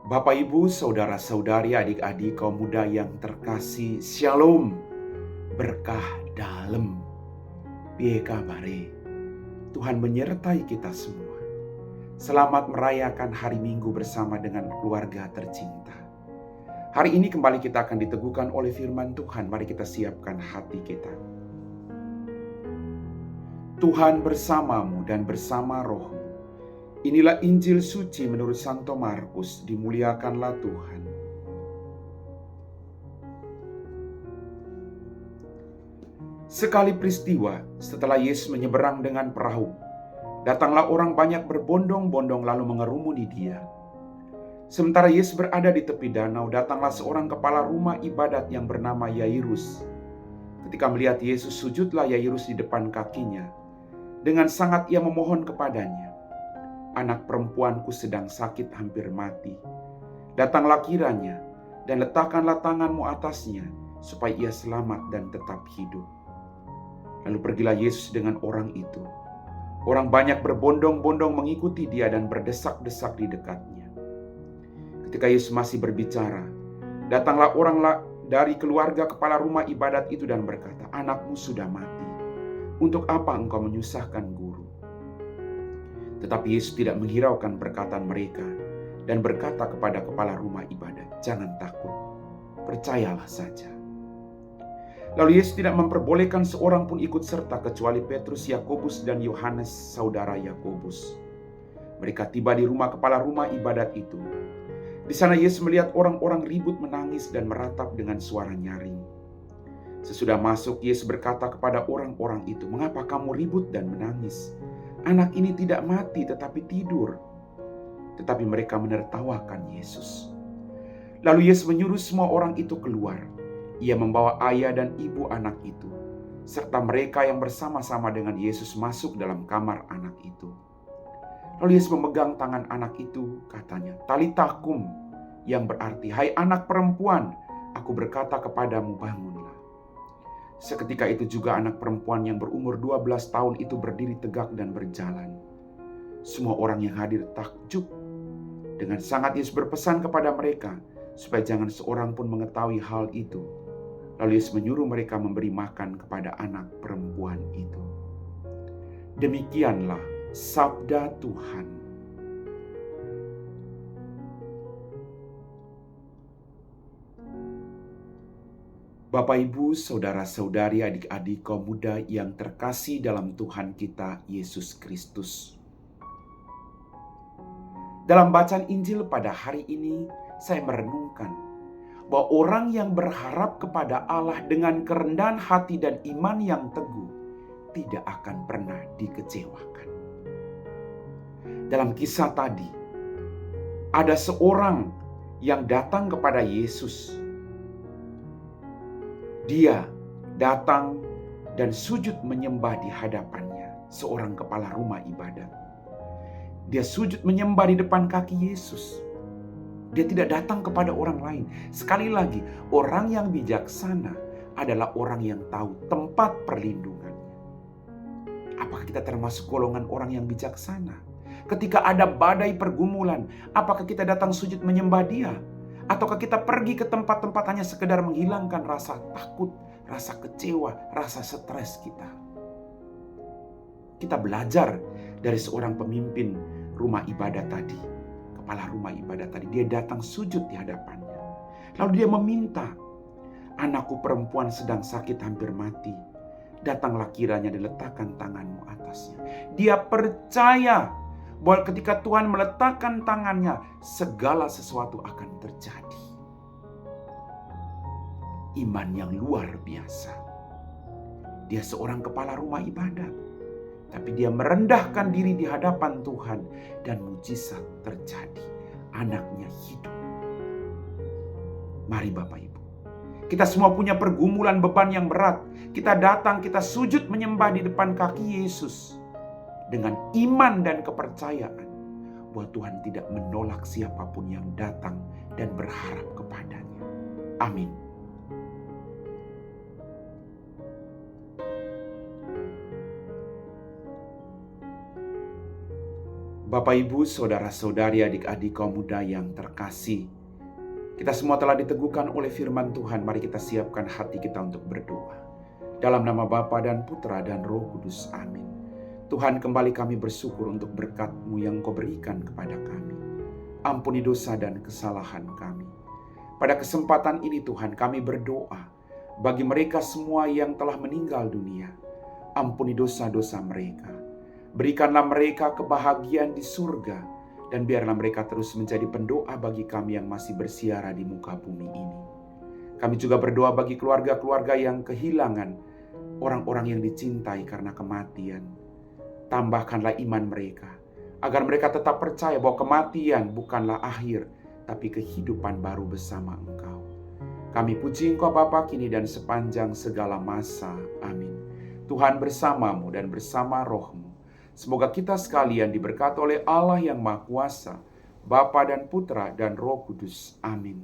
Bapak, Ibu, saudara-saudari, adik-adik, kaum muda yang terkasih, Shalom, berkah dalam, piye kabare? Tuhan menyertai kita semua. Selamat merayakan hari Minggu bersama dengan keluarga tercinta. Hari ini kembali kita akan diteguhkan oleh firman Tuhan. Mari kita siapkan hati kita. Tuhan bersamamu dan bersama rohmu. Inilah Injil suci menurut Santo Markus, dimuliakanlah Tuhan. Sekali peristiwa, setelah Yesus menyeberang dengan perahu, datanglah orang banyak berbondong-bondong lalu mengerumuni dia. Sementara Yesus berada di tepi danau, datanglah seorang kepala rumah ibadat yang bernama Yairus. Ketika melihat Yesus, sujudlah Yairus di depan kakinya. Dengan sangat ia memohon kepadanya, "Anak perempuanku sedang sakit hampir mati. Datanglah kiranya dan letakkanlah tanganmu atasnya, supaya ia selamat dan tetap hidup." Lalu pergilah Yesus dengan orang itu. Orang banyak berbondong-bondong mengikuti dia dan berdesak-desak di dekatnya. Ketika Yesus masih berbicara, datanglah orang dari keluarga kepala rumah ibadat itu dan berkata, "Anakmu sudah mati. Untuk apa engkau menyusahkan guru?" Tetapi Yesus tidak menghiraukan perkataan mereka dan berkata kepada kepala rumah ibadat, "Jangan takut, percayalah saja." Lalu Yesus tidak memperbolehkan seorang pun ikut serta kecuali Petrus, Yakobus, dan Yohanes, saudara Yakobus. Mereka tiba di rumah kepala rumah ibadat itu. Di sana Yesus melihat orang-orang ribut, menangis, dan meratap dengan suara nyaring. Sesudah masuk, Yesus berkata kepada orang-orang itu, "Mengapa kamu ribut dan menangis? Anak ini tidak mati tetapi tidur." Tetapi mereka menertawakan Yesus. Lalu Yesus menyuruh semua orang itu keluar. Ia membawa ayah dan ibu anak itu, serta mereka yang bersama-sama dengan Yesus masuk dalam kamar anak itu. Lalu Yesus memegang tangan anak itu, katanya, "Talita kum," yang berarti, "Hai anak perempuan, aku berkata kepadamu, bangunlah." Seketika itu juga anak perempuan yang berumur 12 tahun itu berdiri tegak dan berjalan. Semua orang yang hadir takjub. Dengan sangat Yesus berpesan kepada mereka supaya jangan seorang pun mengetahui hal itu. Lalu Yesus menyuruh mereka memberi makan kepada anak perempuan itu. Demikianlah sabda Tuhan. Bapak, Ibu, saudara-saudari, adik-adik, kaum muda yang terkasih dalam Tuhan kita Yesus Kristus. Dalam bacaan Injil pada hari ini, saya merenungkan bahwa orang yang berharap kepada Allah dengan kerendahan hati dan iman yang teguh tidak akan pernah dikecewakan. Dalam kisah tadi, ada seorang yang datang kepada Yesus. Dia datang dan sujud menyembah di hadapannya, seorang kepala rumah ibadat. Dia sujud menyembah di depan kaki Yesus. Dia tidak datang kepada orang lain. Sekali lagi, orang yang bijaksana adalah orang yang tahu tempat perlindungannya. Apakah kita termasuk golongan orang yang bijaksana? Ketika ada badai pergumulan, apakah kita datang sujud menyembah Dia? Ataukah kita pergi ke tempat-tempat hanya sekedar menghilangkan rasa takut, rasa kecewa, rasa stres kita? Kita belajar dari seorang pemimpin rumah ibadat tadi, kepala rumah ibadat tadi. Dia datang sujud di hadapannya. Lalu dia meminta, "Anakku perempuan sedang sakit hampir mati. Datanglah kiranya diletakkan tanganmu atasnya." Dia percaya bahwa ketika Tuhan meletakkan tangannya, segala sesuatu akan terjadi. Iman yang luar biasa. Dia seorang kepala rumah ibadat, tapi dia merendahkan diri di hadapan Tuhan dan mujizat terjadi. Anaknya hidup. Mari Bapak Ibu, kita semua punya pergumulan beban yang berat. Kita datang, kita sujud menyembah di depan kaki Yesus dengan iman dan kepercayaan bahwa Tuhan tidak menolak siapapun yang datang dan berharap kepadanya. Amin. Bapak, Ibu, saudara-saudari, adik-adik kaum muda yang terkasih, kita semua telah diteguhkan oleh firman Tuhan. Mari kita siapkan hati kita untuk berdoa. Dalam nama Bapa dan Putra dan Roh Kudus, amin. Tuhan, kembali kami bersyukur untuk berkat-Mu yang Kau berikan kepada kami. Ampuni dosa dan kesalahan kami. Pada kesempatan ini Tuhan, kami berdoa bagi mereka semua yang telah meninggal dunia. Ampuni dosa-dosa mereka. Berikanlah mereka kebahagiaan di surga, dan biarlah mereka terus menjadi pendoa bagi kami yang masih bersiara di muka bumi ini. Kami juga berdoa bagi keluarga-keluarga yang kehilangan orang-orang yang dicintai karena kematian. Tambahkanlah iman mereka, agar mereka tetap percaya bahwa kematian bukanlah akhir, tapi kehidupan baru bersama Engkau. Kami puji Engkau Bapa kini dan sepanjang segala masa. Amin. Tuhan bersamamu dan bersama rohmu. Semoga kita sekalian diberkati oleh Allah yang Maha Kuasa, Bapa dan Putra dan Roh Kudus. Amin.